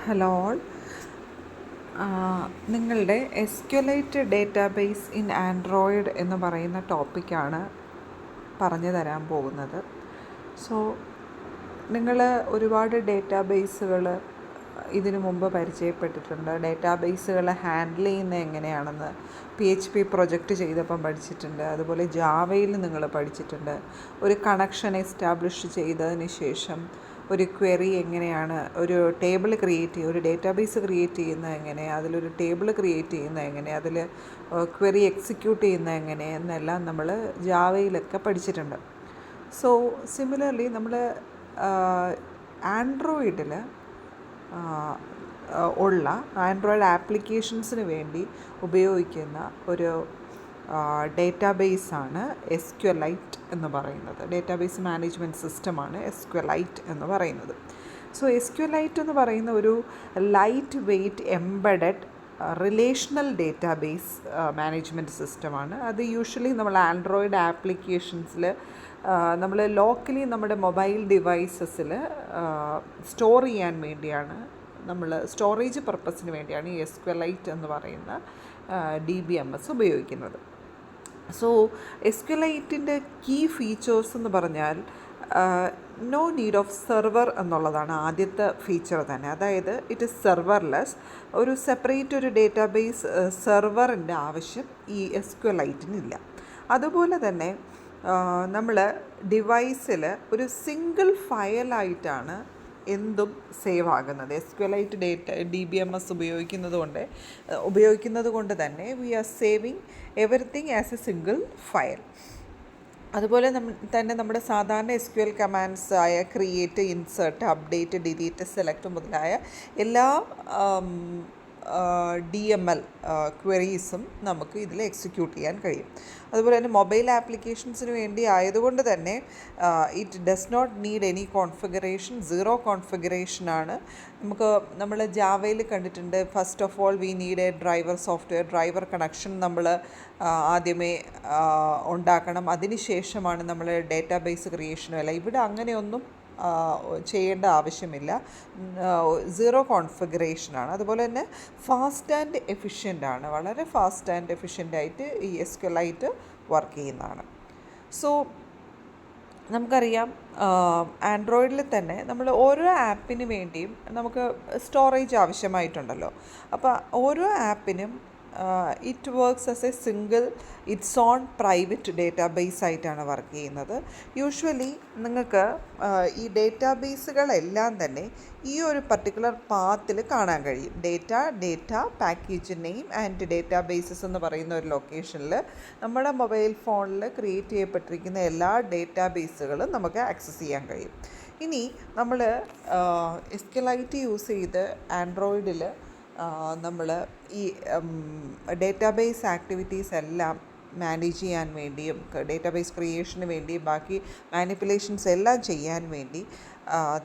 Hello all. നിങ്ങളുടെ എസ്ക്യുലൈറ്റ് database in Android എന്ന് പറയുന്ന ടോപ്പിക്കാണ് പറഞ്ഞു തരാൻ പോകുന്നത്. സോ നിങ്ങൾ ഒരുപാട് ഡേറ്റാബേസുകൾ ഇതിനു മുമ്പ് പരിചയപ്പെട്ടിട്ടുണ്ട്. ഡേറ്റാബേസുകൾ ഹാൻഡിൽ ചെയ്യുന്നത് എങ്ങനെയാണെന്ന് PHP പ്രൊജക്റ്റ് ചെയ്തപ്പം പഠിച്ചിട്ടുണ്ട്. അതുപോലെ ജാവയിൽ നിങ്ങൾ പഠിച്ചിട്ടുണ്ട്. ഒരു കണക്ഷൻ എസ്റ്റാബ്ലിഷ് ചെയ്തതിന് ശേഷം ഒരു ക്വറി എങ്ങനെയാണ്, ഒരു ടേബിൾ ക്രിയേറ്റ് ചെയ്യുക, ഒരു ഡേറ്റാബേസ് ക്രിയേറ്റ് ചെയ്യുന്നത് എങ്ങനെ, അതിലൊരു ടേബിൾ ക്രിയേറ്റ് ചെയ്യുന്നത് എങ്ങനെ, അതിൽ ക്വറി എക്സിക്യൂട്ട് ചെയ്യുന്നത് എങ്ങനെ എന്നെല്ലാം നമ്മൾ ജാവയിലൊക്കെ പഠിച്ചിട്ടുണ്ട്. സോ സിമിലർലി നമ്മൾ ആൻഡ്രോയിഡിൽ ഉള്ള ആൻഡ്രോയിഡ് ആപ്ലിക്കേഷൻസിന് വേണ്ടി ഉപയോഗിക്കുന്ന ഒരു ഡേറ്റാബേസാണ് SQLite എന്ന് പറയുന്നത്. ഡേറ്റാബേസ് മാനേജ്മെൻറ്റ് സിസ്റ്റമാണ് SQLite എന്ന് പറയുന്നത്. സോ SQLite എന്ന് പറയുന്ന ഒരു light weight embedded relational database management സിസ്റ്റമാണ്. അത് യൂഷ്വലി നമ്മൾ ആൻഡ്രോയിഡ് ആപ്ലിക്കേഷൻസിൽ നമ്മൾ ലോക്കലി നമ്മുടെ മൊബൈൽ ഡിവൈസസിൽ സ്റ്റോർ ചെയ്യാൻ വേണ്ടിയാണ്, നമ്മൾ സ്റ്റോറേജ് പർപ്പസിന് വേണ്ടിയാണ് ഈ SQLite എന്ന് പറയുന്ന DBMS ഉപയോഗിക്കുന്നത്. സോ SQLiteൻ്റെ കീ ഫീച്ചേഴ്സ് എന്ന് പറഞ്ഞാൽ നോ നീഡ് ഓഫ് സെർവർ എന്നുള്ളതാണ് ആദ്യത്തെ ഫീച്ചർ തന്നെ. അതായത് ഇറ്റ് ഇസ് സെർവർലെസ്. ഒരു സെപ്പറേറ്റ് ഒരു ഡേറ്റാബേസ് സെർവറിൻ്റെ ആവശ്യം ഈ SQLiteനില്ല. അതുപോലെ തന്നെ നമ്മൾ ഡിവൈസിൽ ഒരു സിംഗിൾ ഫയലായിട്ടാണ് എന്തും സേവ് ആകുന്നത്. SQLite DBMS ഉപയോഗിക്കുന്നത് കൊണ്ട് തന്നെ we are saving everything as a single file. അതുപോലെ തന്നെ നമ്മുടെ സാധാരണ SQL കമാൻഡ്സ് ആയ create, insert, update, delete, select മുതലായ എല്ലാ DML ക്വറീസും നമുക്ക് ഇതിൽ എക്സിക്യൂട്ട് ചെയ്യാൻ കഴിയും. അതുപോലെ തന്നെ മൊബൈൽ ആപ്ലിക്കേഷൻസിന് വേണ്ടി ആയതുകൊണ്ട് തന്നെ it does not need any configuration. Zero കോൺഫിഗറേഷനാണ്. നമ്മൾ ജാവയിൽ കണ്ടിട്ടുണ്ട്, first of all we need a driver software. Driver connection നമ്മൾ ആദ്യമേ ഉണ്ടാക്കണം, അതിനുശേഷമാണ് നമ്മൾ ഡേറ്റാബേസ് ക്രിയേഷനും അല്ല. ഇവിടെ അങ്ങനെയൊന്നും ചെയ്യേണ്ട ആവശ്യമില്ല. സീറോ കോൺഫിഗറേഷനാണ്. അതുപോലെ തന്നെ ഫാസ്റ്റ് ആൻഡ് എഫിഷ്യൻ്റാണ്. വളരെ ഫാസ്റ്റ് ആൻഡ് എഫിഷ്യൻ്റായിട്ട് ഈ SQLite വർക്ക് ചെയ്യുന്നതാണ്. സോ നമുക്കറിയാം, ആൻഡ്രോയിഡിൽ തന്നെ നമ്മൾ ഓരോ ആപ്പിന് വേണ്ടിയും നമുക്ക് സ്റ്റോറേജ് ആവശ്യമായിട്ടുണ്ടല്ലോ. അപ്പോൾ ഓരോ ആപ്പിനും it works as a single its own private database ആയിട്ടാണ് വർക്ക് ചെയ്യുന്നത്. യൂഷ്വലി നിങ്ങൾക്ക് ഈ ഡേറ്റാബേസുകളെല്ലാം തന്നെ ഈ ഒരു പർട്ടിക്കുലർ പാത്തിൽ കാണാൻ കഴിയും. Data package name and databases എന്ന് പറയുന്ന ഒരു ലൊക്കേഷനിൽ നമ്മുടെ മൊബൈൽ ഫോണിൽ ക്രിയേറ്റ് ചെയ്യപ്പെട്ടിരിക്കുന്ന എല്ലാ ഡേറ്റാബേസുകളും നമുക്ക് ആക്സസ് ചെയ്യാൻ കഴിയും. ഇനി നമ്മൾ SQLite യൂസ് ചെയ്ത് ആൻഡ്രോയിഡിൽ നമ്മൾ ഈ ഡേറ്റാബേസ് ആക്ടിവിറ്റീസ് എല്ലാം മാനേജ് ചെയ്യാൻ വേണ്ടിയും ഡേറ്റാബേസ് ക്രിയേഷന് വേണ്ടിയും ബാക്കി മാനിപ്പുലേഷൻസ് എല്ലാം ചെയ്യാൻ വേണ്ടി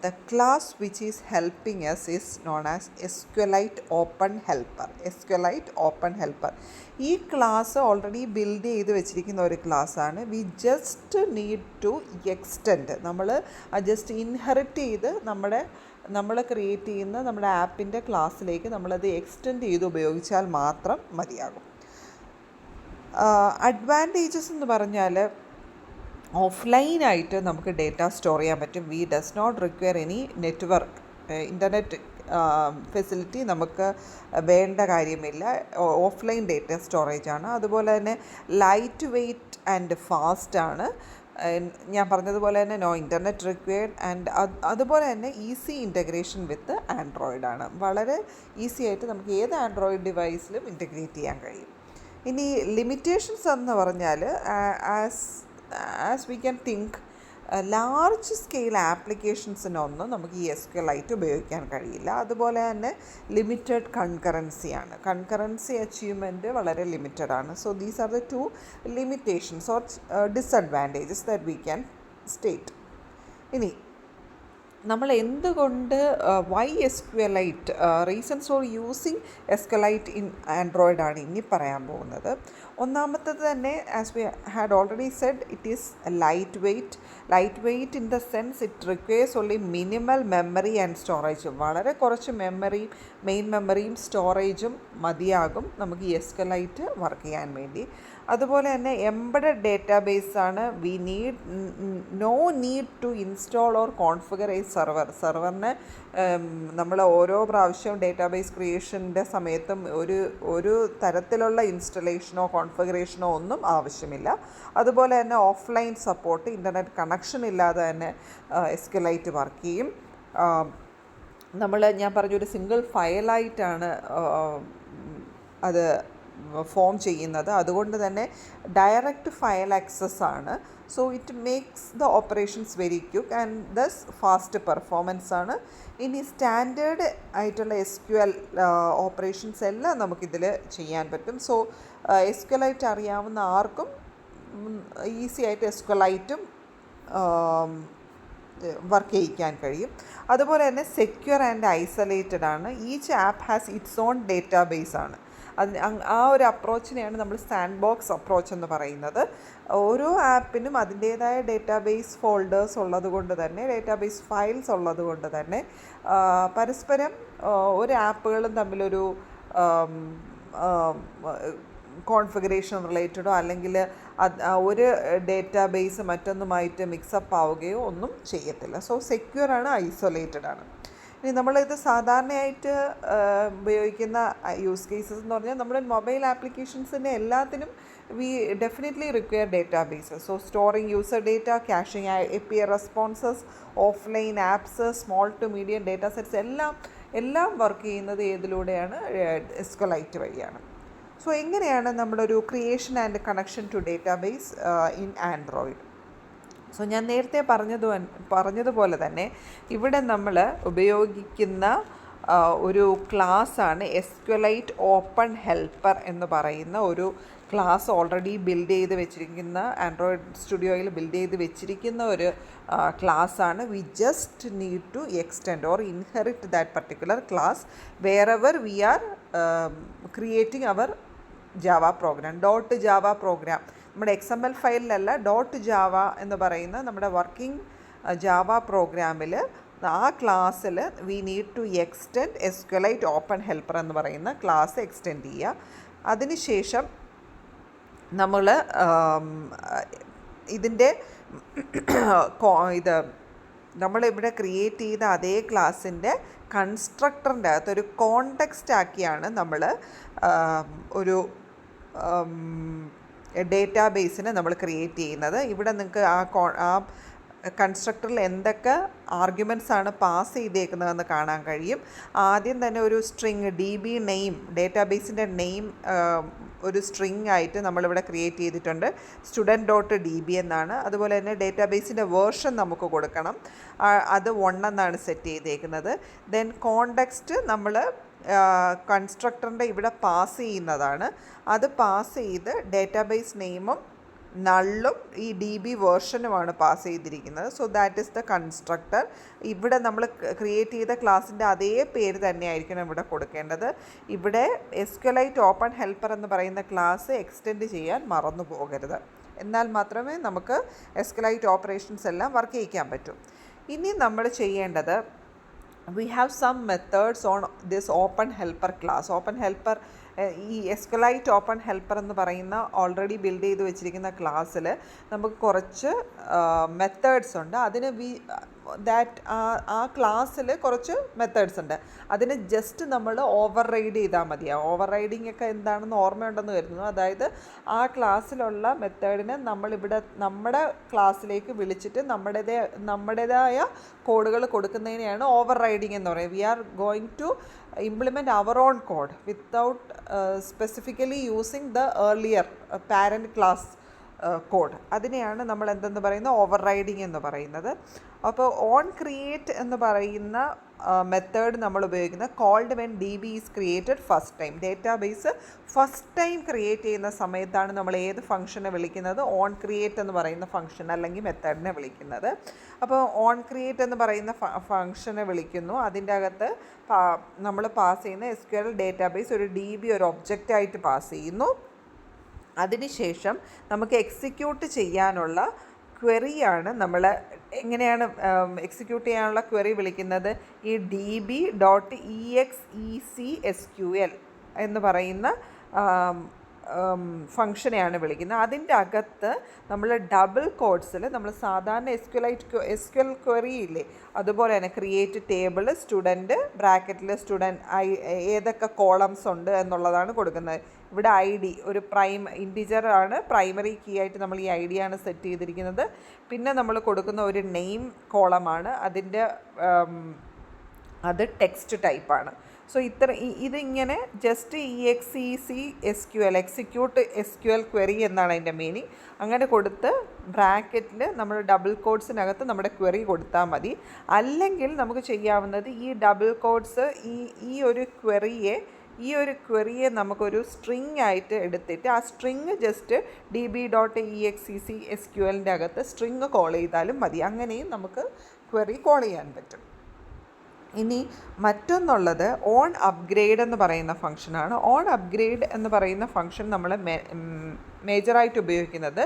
the class which is helping us is known as SQLite open helper. SQLite open helper ഈ ക്ലാസ് ഓൾറെഡി ബിൽഡ് ചെയ്ത് വെച്ചിരിക്കുന്ന ഒരു ക്ലാസ്സാണ്. We just need to extend. നമ്മൾ ജസ്റ്റ് ഇൻഹെറിറ്റ് ചെയ്ത് നമ്മൾ ക്രിയേറ്റ് ചെയ്യുന്ന നമ്മുടെ ആപ്പിൻ്റെ ക്ലാസ്സിലേക്ക് നമ്മളത് എക്സ്റ്റെൻഡ് ചെയ്ത് ഉപയോഗിച്ചാൽ മാത്രം മതിയാകും. അഡ്വാൻറ്റേജസ് എന്ന് പറഞ്ഞാൽ ഓഫ്ലൈനായിട്ട് നമുക്ക് ഡേറ്റ സ്റ്റോർ ചെയ്യാൻ പറ്റും. We does not require any network, internet facility നമുക്ക് വേണ്ട കാര്യമില്ല. ഓഫ്ലൈൻ ഡേറ്റ സ്റ്റോറേജാണ്. അതുപോലെ തന്നെ ലൈറ്റ് വെയ്റ്റ് ആൻഡ് ഫാസ്റ്റാണ്. ഞാൻ പറഞ്ഞതുപോലെ തന്നെ നോ ഇൻ്റർനെറ്റ് റിക്വയർഡ്. ആൻഡ് അതുപോലെ തന്നെ ഈസി ഇൻ്റഗ്രേഷൻ വിത്ത് ആൻഡ്രോയിഡാണ്. വളരെ ഈസി ആയിട്ട് നമുക്ക് ഏത് ആൻഡ്രോയിഡ് ഡിവൈസിലും ഇൻ്റഗ്രേറ്റ് ചെയ്യാൻ കഴിയും. ഇനി ലിമിറ്റേഷൻസ് എന്ന് പറഞ്ഞാൽ as we can think, large scale ആപ്ലിക്കേഷൻസിനൊന്നും നമുക്ക് ഈ SQLite ഉപയോഗിക്കാൻ കഴിയില്ല. അതുപോലെ തന്നെ ലിമിറ്റഡ് കൺകറൻസിയാണ്. കൺകറൻസി അച്ചീവ്മെൻറ്റ് വളരെ ലിമിറ്റഡാണ്. So these are the two limitations or disadvantages that we can state. ഇനി നമ്മൾ എന്തുകൊണ്ട് why SQLite reasons for using SQLite in Android ആണ് ഇനി പറയാൻ പോകുന്നത്. ഒന്നാമത്തത് തന്നെ, as we had already said, it is light weight in the sense it requires only minimal memory and storage. വളരെ കുറച്ച് മെയിൻ മെമ്മറിയും സ്റ്റോറേജും മതിയാകും നമുക്ക് ഈ എസ്ക്വലൈറ്റ് വർക്ക് ചെയ്യാൻ വേണ്ടി. അതുപോലെ തന്നെ എംബഡഡ് ഡേറ്റാബേസ് ആണ്. No need to install or configure a സെർവറിന് നമ്മൾ ഓരോ പ്രാവശ്യവും ഡേറ്റാബേസ് ക്രിയേഷൻ്റെ സമയത്തും ഒരു തരത്തിലുള്ള ഇൻസ്റ്റലേഷനോ കോൺഫിഗറേഷനോ ഒന്നും ആവശ്യമില്ല. അതുപോലെ തന്നെ ഓഫ്ലൈൻ സപ്പോർട്ട്, ഇൻ്റർനെറ്റ് കണക്ഷൻ ഇല്ലാതെ തന്നെ എസ്ക്വലൈറ്റ് വർക്ക് ചെയ്യും. ഞാൻ പറഞ്ഞൊരു സിംഗിൾ ഫയലായിട്ടാണ് അത് ഫോം ചെയ്യുന്നത്. അതുകൊണ്ട് തന്നെ ഡയറക്റ്റ് ഫയൽ ആക്സസ് ആണ്. So it makes the operations very quick and thus fast performance ആണ്. ഇനി സ്റ്റാൻഡേർഡ് ആയിട്ടുള്ള SQL ഓപ്പറേഷൻസ് എല്ലാം നമുക്കിതിൽ ചെയ്യാൻ പറ്റും. സോ SQLite അറിയാവുന്ന ആർക്കും ഈസി ആയിട്ട് SQLiteഉം വർക്ക് ചെയ്യിക്കാൻ കഴിയും. അതുപോലെ തന്നെ സെക്യൂർ ആൻഡ് ഐസൊലേറ്റഡ് ആണ്. Each app has it's on database ആണ്. ആ ഒരു അപ്രോച്ചിനെയാണ് നമ്മൾ സാൻഡ് ബോക്സ് അപ്രോച്ച് എന്ന് പറയുന്നത്. ഓരോ ആപ്പിനും അതിൻ്റേതായ ഡേറ്റാബേസ് ഫോൾഡേഴ്സ് ഉള്ളത് കൊണ്ട് തന്നെ, ഡേറ്റാബേസ് ഫയൽസ് ഉള്ളത് കൊണ്ട് തന്നെ പരസ്പരം ഒരു ആപ്പുകളും തമ്മിലൊരു കോൺഫിഗറേഷൻ റിലേറ്റഡോ അല്ലെങ്കിൽ ഒരു ഡേറ്റാബേസ് മറ്റൊന്നുമായിട്ട് മിക്സപ്പ് ആവുകയോ ഒന്നും ചെയ്യത്തില്ല. സോ സെക്യൂർ ആണ്, ഐസൊലേറ്റഡ് ആണ്. ഇനി നമ്മളിത് സാധാരണയായിട്ട് ഉപയോഗിക്കുന്ന യൂസ് കേസസ് എന്ന് പറഞ്ഞാൽ നമ്മുടെ മൊബൈൽ ആപ്ലിക്കേഷൻസിൻ്റെ എല്ലാത്തിനും we definitely require database. So storing user data, caching API responses, offline apps, small to medium data sets എല്ലാം വർക്ക് ചെയ്യുന്നത് ഏതിലൂടെയാണ്? SQLite വഴിയാണ്. സോ എങ്ങനെയാണ് നമ്മളൊരു creation and connection to database in Android? So ഞാൻ നേരത്തെ പറഞ്ഞതുപോലെ തന്നെ ഇവിടെ നമ്മൾ ഉപയോഗിക്കുന്ന ഒരു ക്ലാസ്സാണ് SQLite ഓപ്പൺ ഹെൽപ്പർ എന്ന് പറയുന്ന ഒരു ക്ലാസ്. ഓൾറെഡി ബിൽഡ് ചെയ്ത് വെച്ചിരിക്കുന്ന, ആൻഡ്രോയിഡ് സ്റ്റുഡിയോയിൽ ബിൽഡ് ചെയ്ത് വെച്ചിരിക്കുന്ന ഒരു ക്ലാസ്സാണ്. We just need to extend or inherit that particular class wherever we are creating our Java program. .java program നമ്മുടെ XML ഫയലിലല്ല, .java എന്ന് പറയുന്ന നമ്മുടെ വർക്കിംഗ് ജാവ പ്രോഗ്രാമിൽ ആ ക്ലാസ്സിൽ we need to extend SQLite open helper എന്ന് പറയുന്ന ക്ലാസ് എക്സ്റ്റെൻഡ് ചെയ്യുക. അതിനുശേഷം നമ്മൾ ഇതിൻ്റെ നമ്മളിവിടെ ക്രിയേറ്റ് ചെയ്ത അതേ ക്ലാസ്സിൻ്റെ കൺസ്ട്രക്ടറിൻ്റെ അകത്തൊരു കോണ്ടെക്സ്റ്റ് ആക്കിയാണ് നമ്മൾ ഒരു ഡേറ്റാബേസിനെ നമ്മൾ ക്രിയേറ്റ് ചെയ്യുന്നത്. ഇവിടെ നിങ്ങൾക്ക് ആ കൺസ്ട്രക്ടറിൽ എന്തൊക്കെ ആർഗ്യുമെൻറ്റ്സ് ആണ് പാസ് ചെയ്തേക്കുന്നതെന്ന് കാണാൻ കഴിയും. ആദ്യം തന്നെ ഒരു സ്ട്രിങ് DB നെയിം, ഡേറ്റാബേസിൻ്റെ നെയിം ഒരു സ്ട്രിങ് ആയിട്ട് നമ്മളിവിടെ ക്രിയേറ്റ് ചെയ്തിട്ടുണ്ട്. student.db എന്നാണ്. അതുപോലെ തന്നെ ഡേറ്റാബേസിൻ്റെ വേർഷൻ നമുക്ക് കൊടുക്കണം, അത് 1 എന്നാണ് സെറ്റ് ചെയ്തേക്കുന്നത്. ദെൻ കോണ്ടെക്സ്റ്റ് നമ്മൾ കൺസ്ട്രക്ടറിൻ്റെ ഇവിടെ പാസ് ചെയ്യുന്നതാണ്. അത് പാസ് ചെയ്ത് ഡേറ്റാബേസ് നെയിമും നള്ളും ഈ DB വേർഷനുമാണ് പാസ് ചെയ്തിരിക്കുന്നത്. So that is the constructor. ഇവിടെ നമ്മൾ ക്രിയേറ്റ് ചെയ്ത ക്ലാസ്സിൻ്റെ അതേ പേര് തന്നെയായിരിക്കണം ഇവിടെ കൊടുക്കേണ്ടത്. ഇവിടെ SQLite ഓപ്പൺ ഹെൽപ്പർ എന്ന് പറയുന്ന ക്ലാസ് എക്സ്റ്റെൻഡ് ചെയ്യാൻ മറന്നു പോകരുത്. എന്നാൽ മാത്രമേ നമുക്ക് SQLite ഓപ്പറേഷൻസ് എല്ലാം വർക്ക് ചെയ്യിക്കാൻ പറ്റൂ. ഇനി നമ്മൾ ചെയ്യേണ്ടത്, we have some methods on this open helper class. open helper ഈ SQLite ഓപ്പൺ ഹെൽപ്പർ എന്ന് പറയുന്ന ഓൾറെഡി ബിൽഡ് ചെയ്ത് വെച്ചിരിക്കുന്ന ക്ലാസ്സിൽ നമുക്ക് കുറച്ച് മെത്തേഡ്സ് ഉണ്ട്. അതിന് ആ ക്ലാസ്സിൽ കുറച്ച് മെത്തേഡ്സ് ഉണ്ട്. അതിന് ജസ്റ്റ് നമ്മൾ ഓവർ റൈഡ് ചെയ്താൽ മതിയാവും. ഓവർ റൈഡിങ് ഒക്കെ എന്താണെന്ന് ഓർമ്മയുണ്ടെന്ന് കരുതുന്നു. അതായത് ആ ക്ലാസ്സിലുള്ള മെത്തേഡിനെ നമ്മളിവിടെ നമ്മുടെ ക്ലാസ്സിലേക്ക് വിളിച്ചിട്ട് നമ്മുടേതായ കോഡുകൾ കൊടുക്കുന്നതിനെയാണ് ഓവർ റൈഡിങ് എന്ന് പറയുന്നത്. We are going to implement our own code without specifically using the earlier parent class code. അതിനെയാണ് നമ്മൾ എന്തെന്ന് പറയുന്നത്? ഓവർ റൈഡിങ് എന്ന് പറയുന്നത്. അപ്പോൾ ഓൺ ക്രിയേറ്റ് എന്ന് പറയുന്ന മെത്തേഡ് നമ്മൾ ഉപയോഗിക്കുന്നത് called when DB is created first time. Database first time create ചെയ്യുന്ന സമയത്താണ് നമ്മൾ ഏത് ഫംഗ്ഷനെ വിളിക്കുന്നത്? ഓൺ ക്രിയേറ്റ് എന്ന് പറയുന്ന ഫംഗ്ഷൻ അല്ലെങ്കിൽ മെത്തേഡിനെ വിളിക്കുന്നത്. അപ്പോൾ ഓൺ ക്രിയേറ്റ് എന്ന് പറയുന്ന ഫംഗ്ഷനെ വിളിക്കുന്നു. അതിൻ്റെ അകത്ത് നമ്മൾ പാസ് ചെയ്യുന്ന SQL ഡേറ്റാബേസ് ഒരു DB ഒരു ഒബ്ജക്റ്റായിട്ട് പാസ് ചെയ്യുന്നു. അതിനുശേഷം നമുക്ക് എക്സിക്യൂട്ട് ചെയ്യാനുള്ള ക്വറിയാണ് നമ്മൾ എങ്ങനെയാണ് എക്സിക്യൂട്ട് ചെയ്യാനുള്ള ക്വറി വിളിക്കുന്നത്, ഈ db.execSQL എന്ന് പറയുന്ന ഫങ്ഷനെയാണ് വിളിക്കുന്നത്. അതിൻ്റെ അകത്ത് നമ്മൾ ഡബിൾ കോഡ്സിൽ നമ്മൾ സാധാരണ എസ് ക്യു എൽ ക്വറി ഇല്ലേ, അതുപോലെ തന്നെ ക്രിയേറ്റ് ടേബിൾ സ്റ്റുഡൻറ്റ് ബ്രാക്കറ്റിൽ സ്റ്റുഡൻറ്റ് ഏതൊക്കെ കോളംസ് ഉണ്ട് എന്നുള്ളതാണ് കൊടുക്കുന്നത്. ഇവിടെ ID ഒരു ഇൻറ്റിജർ ആണ്, പ്രൈമറി കീ ആയിട്ട് നമ്മൾ ഈ ID ആണ് സെറ്റ് ചെയ്തിരിക്കുന്നത്. പിന്നെ നമ്മൾ കൊടുക്കുന്ന ഒരു നെയിം കോളമാണ്, അത് ടെക്സ്റ്റ് ടൈപ്പാണ്. സോ ഇതിങ്ങനെ ജസ്റ്റ് എക്സിക്യൂട്ട് SQL ക്വറി എന്നാണ് അതിൻ്റെ മീനിങ്. അങ്ങനെ കൊടുത്ത് ബ്രാക്കറ്റിൽ നമ്മൾ ഡബിൾ കോഡ്സിനകത്ത് നമ്മുടെ ക്വറി കൊടുത്താൽ മതി. അല്ലെങ്കിൽ നമുക്ക് ചെയ്യാവുന്നത് ഈ ഡബിൾ കോഡ്സ് ഈ ഒരു ക്വറിയെ നമുക്കൊരു സ്ട്രിങ് ആയിട്ട് എടുത്തിട്ട് ആ സ്ട്രിങ് ജസ്റ്റ് db.execSQLൻ്റെ അകത്ത് സ്ട്രിങ് കോൾ ചെയ്താലും മതി. അങ്ങനെയും നമുക്ക് ക്വറി കോൾ ചെയ്യാൻ പറ്റും. ഇനി മറ്റൊന്നുള്ളത് ഓൺ അപ്ഗ്രേഡ് എന്ന് പറയുന്ന ഫംഗ്ഷനാണ്. ഓൺ അപ്ഗ്രേഡ് എന്ന് പറയുന്ന ഫംഗ്ഷൻ നമ്മൾ മേജറായിട്ട് ഉപയോഗിക്കുന്നത്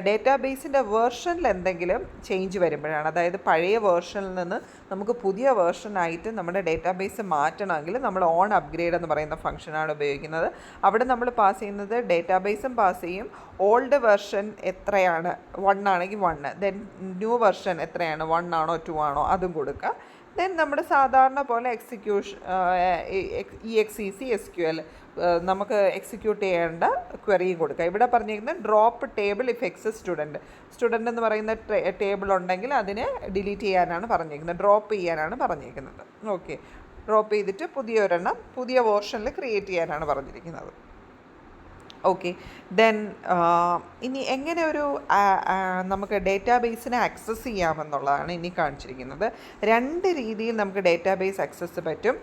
ഡേറ്റാബേസിൻ്റെ വേർഷനിൽ എന്തെങ്കിലും ചേഞ്ച് വരുമ്പോഴാണ്. അതായത് പഴയ വേർഷനിൽ നിന്ന് നമുക്ക് പുതിയ വേർഷനായിട്ട് നമ്മുടെ ഡേറ്റാബേസ് മാറ്റണമെങ്കിൽ നമ്മൾ ഓൺ അപ്ഗ്രേഡ് എന്ന് പറയുന്ന ഫംഗ്ഷനാണ് ഉപയോഗിക്കുന്നത്. അവിടെ നമ്മൾ പാസ് ചെയ്യുന്നത് ഡേറ്റാബേസും പാസ് ചെയ്യും. ഓൾഡ് വെർഷൻ എത്രയാണ്, 1 ആണെങ്കിൽ 1, ദെൻ ന്യൂ വെർഷൻ എത്രയാണ്, 1 ആണോ 2 ആണോ അതും കൊടുക്കുക. ദെൻ നമ്മുടെ സാധാരണ പോലെ execSQL നമുക്ക് എക്സിക്യൂട്ട് ചെയ്യേണ്ട ക്വറിയും കൊടുക്കുക. ഇവിടെ പറഞ്ഞിരിക്കുന്നത് drop table if exists student എന്ന് പറയുന്ന ടേബിൾ ഉണ്ടെങ്കിൽ അതിനെ ഡിലീറ്റ് ചെയ്യാനാണ് പറഞ്ഞിരിക്കുന്നത്, ഡ്രോപ്പ് ചെയ്യാനാണ് പറഞ്ഞിരിക്കുന്നത്. ഓക്കെ, ഡ്രോപ്പ് ചെയ്തിട്ട് പുതിയ വേർഷനിൽ ക്രിയേറ്റ് ചെയ്യാനാണ് പറഞ്ഞിരിക്കുന്നത്. ഓക്കെ, ദെൻ ഇനി എങ്ങനെ നമുക്ക് ഡേറ്റാബേസിനെ ആക്സസ് ചെയ്യാമെന്നുള്ളതാണ് ഇനി കാണിച്ചിരിക്കുന്നത്. 2 രീതിയിൽ നമുക്ക് ഡേറ്റാബേസ് ആക്സസ് പറ്റും.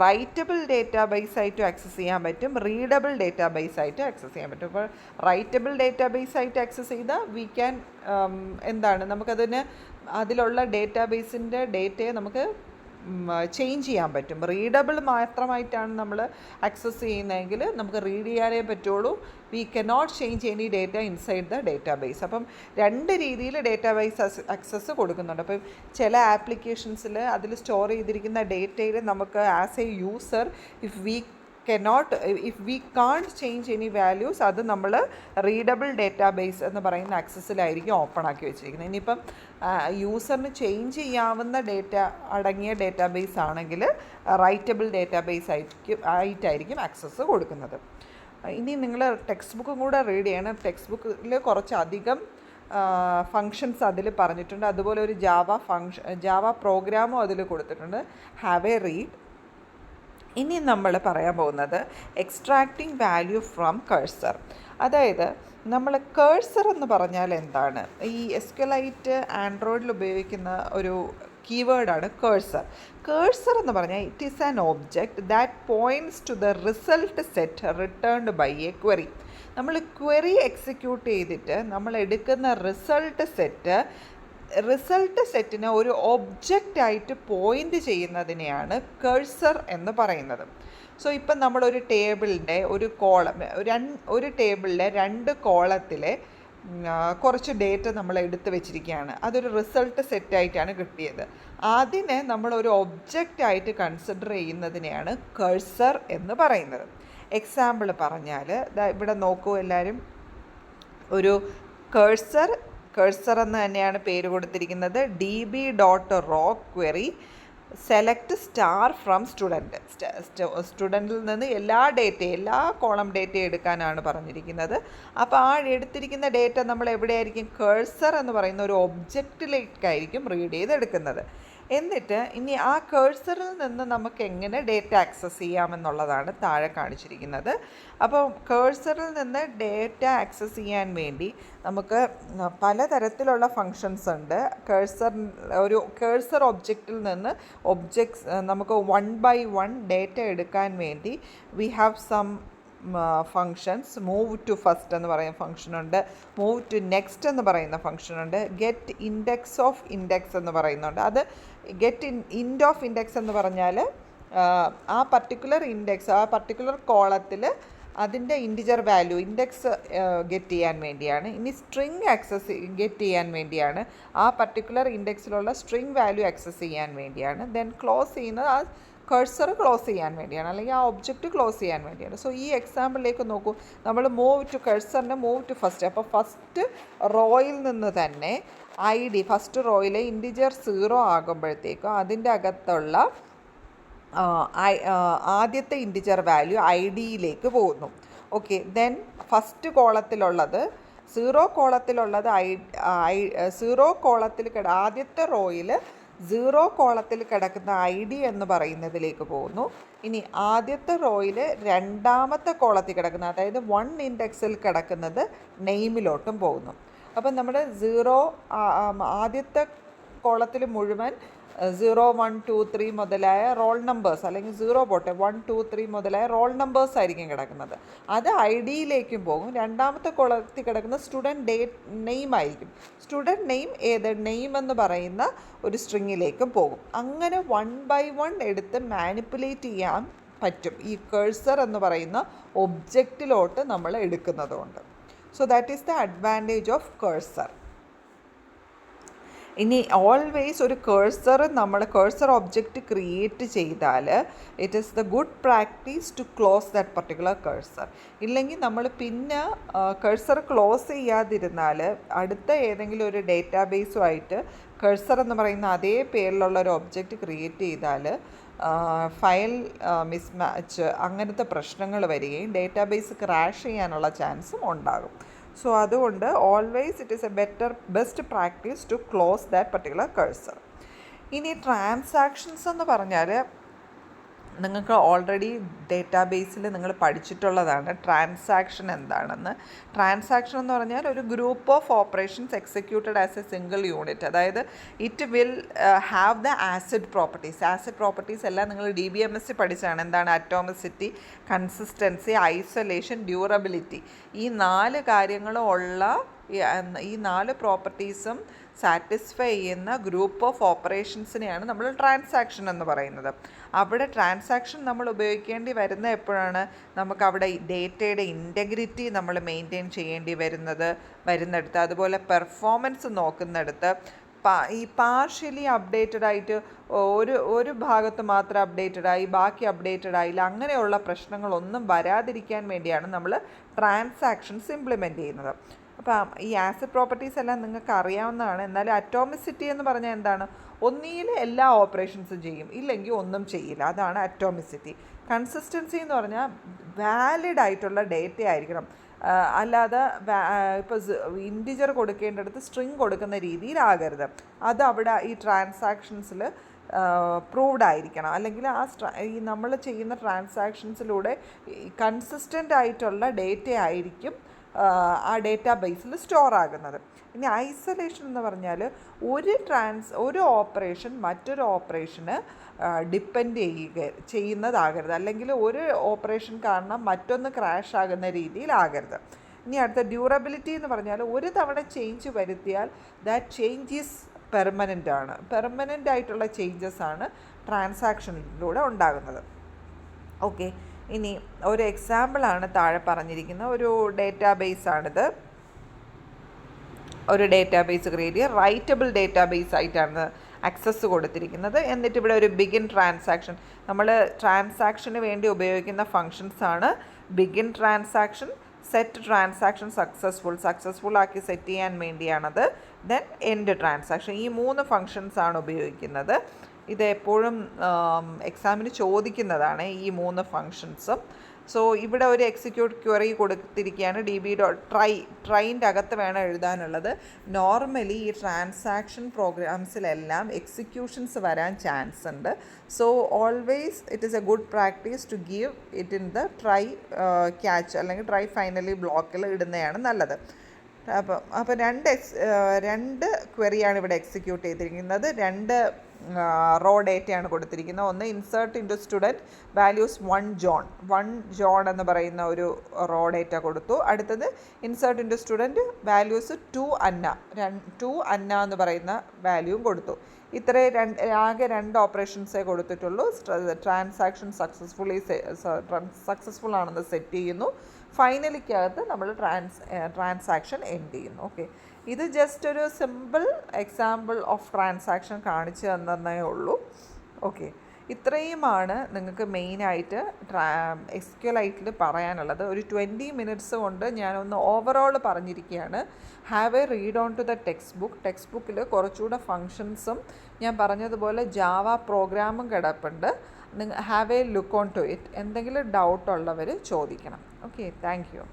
റൈറ്റബിൾ ഡേറ്റാബേസ് ആയിട്ടും ആക്സസ് ചെയ്യാൻ പറ്റും, റീഡബിൾ ഡേറ്റാബേസ് ആയിട്ട് ആക്സസ് ചെയ്യാൻ പറ്റും. അപ്പോൾ റൈറ്റബിൾ ഡേറ്റാബേസ് ആയിട്ട് ആക്സസ് ചെയ്താൽ നമുക്കതിന് അതിലുള്ള ഡേറ്റാബേസിൻ്റെ ഡേറ്റയെ നമുക്ക് ചേഞ്ച് ചെയ്യാൻ പറ്റും. റീഡബിൾ മാത്രമായിട്ടാണ് നമ്മൾ ആക്സസ് ചെയ്യുന്നതെങ്കിൽ നമുക്ക് റീഡ് ചെയ്യാനേ പറ്റുള്ളൂ. We cannot change any data inside the database. അപ്പം 2 രീതിയിൽ ഡേറ്റാബേസ് ആക്സസ് കൊടുക്കുന്നുണ്ട്. അപ്പം ചില ആപ്ലിക്കേഷൻസിൽ അതിൽ സ്റ്റോർ ചെയ്തിരിക്കുന്ന ഡേറ്റയിൽ നമുക്ക് as A user if we can't change any values അത് നമ്മൾ റീഡബിൾ ഡേറ്റാബേസ് എന്ന് പറയുന്ന ആക്സസിലായിരിക്കും ഓപ്പൺ ആക്കി വെച്ചിരിക്കുന്നത്. ഇനിയിപ്പം യൂസറിന് ചേഞ്ച് ചെയ്യാവുന്ന ഡേറ്റ അടങ്ങിയ ഡേറ്റാബേസ് ആണെങ്കിൽ റൈറ്റബിൾ ഡേറ്റാബേസ് ആയിട്ടായിരിക്കും ആക്സസ് കൊടുക്കുന്നത്. ഇനി നിങ്ങൾ ടെക്സ്റ്റ് ബുക്കും കൂടെ റീഡ് ചെയ്യണം. ടെക്സ്റ്റ് ബുക്കിൽ കുറച്ചധികം ഫങ്ഷൻസ് അതിൽ പറഞ്ഞിട്ടുണ്ട്. അതുപോലെ ഒരു ജാവ പ്രോഗ്രാമും അതിൽ കൊടുത്തിട്ടുണ്ട്. Have a read. ഇനി നമ്മൾ പറയാൻ പോകുന്നത് എക്സ്ട്രാക്റ്റിംഗ് വാല്യൂ ഫ്രം കഴ്സർ. അതായത് നമ്മൾ കഴ്സർ എന്ന് പറഞ്ഞാൽ എന്താണ്? ഈ SQLite ആൻഡ്രോയിഡിൽ ഉപയോഗിക്കുന്ന ഒരു കീവേഡാണ് കഴ്സർ എന്ന് പറഞ്ഞാൽ it is an object that points to the result set returned by a query. നമ്മൾ ക്വറി എക്സിക്യൂട്ട് ചെയ്തിട്ട് നമ്മൾ എടുക്കുന്ന റിസൾട്ട് സെറ്റിനെ ഒരു ഒബ്ജക്റ്റായിട്ട് പോയിൻ്റ് ചെയ്യുന്നതിനെയാണ് കഴ്സർ എന്ന് പറയുന്നത്. സോ ഇപ്പം നമ്മളൊരു ടേബിളിൻ്റെ ഒരു ടേബിളിലെ 2 കോളത്തിലെ കുറച്ച് ഡേറ്റ നമ്മൾ എടുത്ത് വെച്ചിരിക്കുകയാണ്. അതൊരു റിസൾട്ട് സെറ്റായിട്ടാണ് കിട്ടിയത്. അതിനെ നമ്മളൊരു ഒബ്ജക്റ്റായിട്ട് കൺസിഡർ ചെയ്യുന്നതിനെയാണ് കഴ്സർ എന്ന് പറയുന്നത്. എക്സാമ്പിൾ പറഞ്ഞാൽ ഇവിടെ നോക്കൂ എല്ലാവരും. ഒരു കഴ്സർ എന്ന് തന്നെയാണ് പേര് കൊടുത്തിരിക്കുന്നത്. db.raw query select star from സ്റ്റുഡൻറ്റിൽ നിന്ന് എല്ലാ കോളം ഡേറ്റയും എടുക്കാനാണ് പറഞ്ഞിരിക്കുന്നത്. അപ്പോൾ ആ എടുത്തിരിക്കുന്ന ഡേറ്റ നമ്മൾ എവിടെയായിരിക്കും? കഴ്സർ എന്ന് പറയുന്ന ഒരു ഒബ്ജക്റ്റിലേക്കായിരിക്കും റീഡ് ചെയ്തെടുക്കുന്നത്. എന്നിട്ട് ഇനി ആ കഴ്സറിൽ നിന്ന് നമുക്ക് എങ്ങനെ ഡേറ്റ ആക്സസ് ചെയ്യാമെന്നുള്ളതാണ് താഴെ കാണിച്ചിരിക്കുന്നത്. അപ്പോൾ കഴ്സറിൽ നിന്ന് ഡേറ്റ ആക്സസ് ചെയ്യാൻ വേണ്ടി നമുക്ക് പലതരത്തിലുള്ള ഫങ്ഷൻസ് ഉണ്ട്. ഒരു കഴ്സർ ഒബ്ജക്റ്റിൽ നിന്ന് നമുക്ക് 1 by 1 ഡേറ്റ എടുക്കാൻ വേണ്ടി we have some functions. Move to first എന്ന് പറയുന്ന ഫങ്ഷനുണ്ട്, മൂവ് ടു നെക്സ്റ്റ് എന്ന് പറയുന്ന ഫങ്ഷനുണ്ട്, ഗെറ്റ് ഇൻഡെക്സ് ഓഫ് ഇൻഡെക്സ് എന്ന് പറയുന്നുണ്ട്. അത് ഇൻഡ് ഓഫ് ഇൻഡെക്സ് എന്ന് പറഞ്ഞാൽ ആ പർട്ടിക്കുലർ കോളത്തിൽ അതിൻ്റെ ഇൻറ്റിജർ വാല്യൂ ഇൻഡെക്സ് ഗെറ്റ് ചെയ്യാൻ വേണ്ടിയാണ്. ഇനി സ്ട്രിങ് ഗെറ്റ് ചെയ്യാൻ വേണ്ടിയാണ്, ആ പർട്ടിക്കുലർ ഇൻഡെക്സിലുള്ള സ്ട്രിങ് വാല്യൂ ആക്സസ് ചെയ്യാൻ വേണ്ടിയാണ്. ദെൻ ക്ലോസ് ചെയ്യുന്നത് ആ കഴ്സർ ക്ലോസ് ചെയ്യാൻ വേണ്ടിയാണ്, അല്ലെങ്കിൽ ആ ഒബ്ജക്റ്റ് ക്ലോസ് ചെയ്യാൻ വേണ്ടിയാണ്. സോ ഈ എക്സാമ്പിളിലേക്ക് നോക്കൂ, നമ്മൾ മൂവ് ടു കഴ്സറിൻ്റെ മൂവ് ടു ഫസ്റ്റ്. അപ്പോൾ ഫസ്റ്റ് റോയിൽ നിന്ന് തന്നെ ഫസ്റ്റ് റോയിലെ ഇൻറ്റിജർ 0 ആകുമ്പോഴത്തേക്കും അതിൻ്റെ അകത്തുള്ള ആദ്യത്തെ ഇൻറ്റിജർ വാല്യൂ ഡിയിലേക്ക് പോകുന്നു. ഓക്കെ, ദെൻ ഫസ്റ്റ് കോളത്തിലുള്ളത് 0 കോളത്തിലുള്ളത് 0 കോളത്തിൽ ആദ്യത്തെ റോയിൽ 0 കോളത്തിൽ കിടക്കുന്ന ഡി എന്ന് പറയുന്നതിലേക്ക് പോകുന്നു. ഇനി ആദ്യത്തെ റോയിൽ രണ്ടാമത്തെ കോളത്തിൽ കിടക്കുന്ന, അതായത് 1 ഇൻഡെക്സിൽ കിടക്കുന്നത് നെയിമിലോട്ടും പോകുന്നു. അപ്പം നമ്മുടെ ആദ്യത്തെ കോളത്തിൽ മുഴുവൻ 0, 1, 2, 3 മുതലായ റോൾ നമ്പേഴ്സ്, അല്ലെങ്കിൽ 0 പോട്ടെ 1, 2, 3 മുതലായ റോൾ നമ്പേഴ്സ് ആയിരിക്കും കിടക്കുന്നത്. അത് ഡിയിലേക്കും പോകും. രണ്ടാമത്തെ കോളത്തിൽ കിടക്കുന്ന സ്റ്റുഡൻറ്റ് നെയിം ആയിരിക്കും. സ്റ്റുഡൻറ്റ് നെയിം നെയിം എന്ന് പറയുന്ന ഒരു സ്ട്രിങ്ങിലേക്കും പോകും. അങ്ങനെ 1 by 1 എടുത്ത് മാനിപ്പുലേറ്റ് ചെയ്യാൻ പറ്റും ഈ കഴ്സർ എന്ന് പറയുന്ന ഒബ്ജക്റ്റിലോട്ട് നമ്മൾ എടുക്കുന്നതുകൊണ്ട്. So that is the advantage of cursor. ഇനി ഓൾവേസ് ഒരു കഴ്സർ ഒബ്ജക്റ്റ് ക്രിയേറ്റ് ചെയ്താൽ it is the good practice to close that particular cursor. ഇല്ലെങ്കിൽ നമ്മൾ പിന്നെ കഴ്സർ ക്ലോസ് ചെയ്യാതിരുന്നാൽ അടുത്ത ഏതെങ്കിലും ഒരു ഡേറ്റാബേസുമായിട്ട് കഴ്സർ എന്ന് പറയുന്ന അതേ പേരിലുള്ള ഒരു ഒബ്ജക്റ്റ് ക്രിയേറ്റ് ചെയ്താൽ ഫയൽ മിസ്മാച്ച് അങ്ങനത്തെ പ്രശ്നങ്ങൾ വരികയും ഡേറ്റാബേസ് ക്രാഷ് ചെയ്യാനുള്ള ചാൻസും ഉണ്ടാകും. സോ അതുകൊണ്ട് always it is a best practice to close that particular cursor. ഇനി ട്രാൻസാക്ഷൻസ് എന്ന് പറഞ്ഞാൽ നിങ്ങൾക്ക് ഓൾറെഡി ഡേറ്റാബേസിൽ നിങ്ങൾ പഠിച്ചിട്ടുള്ളതാണ് ട്രാൻസാക്ഷൻ എന്താണെന്ന്. ട്രാൻസാക്ഷൻ എന്ന് പറഞ്ഞാൽ ഒരു group of operations executed as a single unit. അതായത് it will have the acid properties എല്ലാം നിങ്ങൾ DBMS പഠിച്ചാണ്. എന്താണ്? Atomicity, consistency, isolation, durability. ഈ 4 കാര്യങ്ങളും ഉള്ള ഈ 4 പ്രോപ്പർട്ടീസും സാറ്റിസ്ഫൈ ചെയ്യുന്ന ഗ്രൂപ്പ് ഓഫ് ഓപ്പറേഷൻസിനെയാണ് നമ്മൾ ട്രാൻസാക്ഷൻ എന്ന് പറയുന്നത്. അവിടെ ട്രാൻസാക്ഷൻ നമ്മൾ ഉപയോഗിക്കേണ്ടി വരുന്ന എപ്പോഴാണ്? നമുക്ക് അവിടെ ഡേറ്റയുടെ ഇൻറ്റഗ്രിറ്റി നമ്മൾ മെയിൻറ്റെയിൻ ചെയ്യേണ്ടി വരുന്നിടത്ത്, അതുപോലെ പെർഫോമൻസ് നോക്കുന്നിടത്ത്, ഈ പാർഷ്യലി അപ്ഡേറ്റഡ് ആയിട്ട് ഒരു ഭാഗത്ത് മാത്രം അപ്ഡേറ്റഡ് ആയി ബാക്കി അപ്ഡേറ്റഡ് ആയില്ല, അങ്ങനെയുള്ള പ്രശ്നങ്ങളൊന്നും വരാതിരിക്കാൻ വേണ്ടിയാണ് നമ്മൾ ട്രാൻസാക്ഷൻസ് ഇംപ്ലിമെൻറ്റ് ചെയ്യുന്നത്. അപ്പം ഈ ആസിഡ് പ്രോപ്പർട്ടീസ് എല്ലാം നിങ്ങൾക്ക് അറിയാവുന്നതാണ്. എന്നാലും അറ്റോമിസിറ്റി എന്ന് പറഞ്ഞാൽ എന്താണ്? ഒന്നിയിൽ എല്ലാ ഓപ്പറേഷൻസും ചെയ്യും, ഇല്ലെങ്കിൽ ഒന്നും ചെയ്യില്ല. അതാണ് അറ്റോമിസിറ്റി. കൺസിസ്റ്റൻസി എന്ന് പറഞ്ഞാൽ വാലിഡ് ആയിട്ടുള്ള ഡേറ്റ ആയിരിക്കണം. അല്ലാതെ ഇപ്പോൾ ഇൻറ്റിജർ കൊടുക്കേണ്ടടുത്ത് സ്ട്രിങ് കൊടുക്കുന്ന രീതിയിലാകരുത്. അത് അവിടെ ഈ ട്രാൻസാക്ഷൻസിൽ പ്രൂവ്ഡ് ആയിരിക്കണം. അല്ലെങ്കിൽ ഈ നമ്മൾ ചെയ്യുന്ന ട്രാൻസാക്ഷൻസിലൂടെ കൺസിസ്റ്റൻ്റ് ആയിട്ടുള്ള ഡേറ്റ ആയിരിക്കും ആ ഡേറ്റാബേസിൽ സ്റ്റോർ ആകുന്നത്. ഇനി ഐസൊലേഷൻ എന്ന് പറഞ്ഞാൽ ഒരു ഓപ്പറേഷൻ മറ്റൊരു ഓപ്പറേഷന് ഡിപ്പെൻഡ് ചെയ്യുന്നതാകരുത്, അല്ലെങ്കിൽ ഒരു ഓപ്പറേഷൻ കാരണം മറ്റൊന്ന് ക്രാഷ് ആകുന്ന രീതിയിലാകരുത്. ഇനി അടുത്ത ഡ്യൂറബിലിറ്റി എന്ന് പറഞ്ഞാൽ ഒരു തവണ ചേഞ്ച് വരുത്തിയാൽ ദാറ്റ് ചേഞ്ച് ഈസ് പെർമനൻ്റ് ആയിട്ടുള്ള ചേഞ്ചസ് ആണ് ട്രാൻസാക്ഷനിലൂടെ ഉണ്ടാകുന്നത്. ഓക്കെ, ഇനി ഒരു എക്സാമ്പിളാണ് താഴെ പറഞ്ഞിരിക്കുന്ന ഒരു ഡേറ്റാബേസാണിത്. ഒരു ഡേറ്റാബേസ് ക്രിയേറ്റ് ചെയ്യുക, റൈറ്റബിൾ ഡേറ്റാബേസ് ആയിട്ടാണ് ആക്സസ് കൊടുത്തിരിക്കുന്നത്. എന്നിട്ട് ഇവിടെ ഒരു ബിഗിൻ ട്രാൻസാക്ഷൻ, നമ്മൾ ട്രാൻസാക്ഷന് വേണ്ടി ഉപയോഗിക്കുന്ന ഫങ്ഷൻസാണ് begin transaction, set transaction successful ആക്കി സെറ്റ് ചെയ്യാൻ വേണ്ടിയാണത്. Then end transaction. ഈ 3 ഫങ്ഷൻസാണ് ഉപയോഗിക്കുന്നത്. ഇത് എപ്പോഴും എക്സാമിന് ചോദിക്കുന്നതാണ് ഈ 3 ഫങ്ഷൻസും. സോ ഇവിടെ ഒരു എക്സിക്യൂട്ട് ക്വറി കൊടുത്തിരിക്കുകയാണ്. ട്രൈൻ്റെ അകത്ത് വേണം എഴുതാനുള്ളത്. നോർമലി ഈ ട്രാൻസാക്ഷൻ പ്രോഗ്രാംസിലെല്ലാം എക്സിക്യൂഷൻസ് വരാൻ ചാൻസ് ഉണ്ട്. So always it is a good practice to give it in the try catch അല്ലെങ്കിൽ ട്രൈ ഫൈനലി ബ്ലോക്കിൽ ഇടുന്നതാണ് നല്ലത്. അപ്പോൾ രണ്ട് ക്വറിയാണ് ഇവിടെ എക്സിക്യൂട്ട് ചെയ്തിരിക്കുന്നത്. 2 റോ ഡേറ്റയാണ് കൊടുത്തിരിക്കുന്നത്. ഒന്ന് insert into student values 1 John എന്ന് പറയുന്ന ഒരു റോ ഡേറ്റ കൊടുത്തു. അടുത്തത് ഇൻസേർട്ട് ഇൻറ്റു സ്റ്റുഡൻറ്റ് വാല്യൂസ് 2 അന്ന എന്ന് പറയുന്ന വാല്യൂവും കൊടുത്തു. ആകെ 2 ഓപ്പറേഷൻസേ കൊടുത്തിട്ടുള്ളൂ. ട്രാൻസാക്ഷൻ സക്സസ്ഫുൾ ആണെന്ന് സെറ്റ് ചെയ്യുന്നു. ഫൈനലിക്കകത്ത് നമ്മൾ ട്രാൻസാക്ഷൻ എൻഡ് ചെയ്യുന്നു. ഓക്കെ, ഇത് ജസ്റ്റ് ഒരു സിമ്പിൾ എക്സാമ്പിൾ ഓഫ് ട്രാൻസാക്ഷൻ കാണിച്ചു തന്നേ ഉള്ളൂ. ഓക്കെ, ഇത്രയുമാണ് നിങ്ങൾക്ക് മെയിനായിട്ട് SQLite പറയാനുള്ളത്. ഒരു 20 മിനിറ്റ്സ് കൊണ്ട് ഞാനൊന്ന് ഓവറോൾ പറഞ്ഞിരിക്കുകയാണ്. Have a read on to the text ബുക്കിൽ കുറച്ചുകൂടെ ഫങ്ഷൻസും ഞാൻ പറഞ്ഞതുപോലെ ജാവ പ്രോഗ്രാമും കിടപ്പുണ്ട്. Have a look on to it. എന്തെങ്കിലും ഡൗട്ട് ഉള്ളവർ ചോദിക്കണം. Okay, thank U.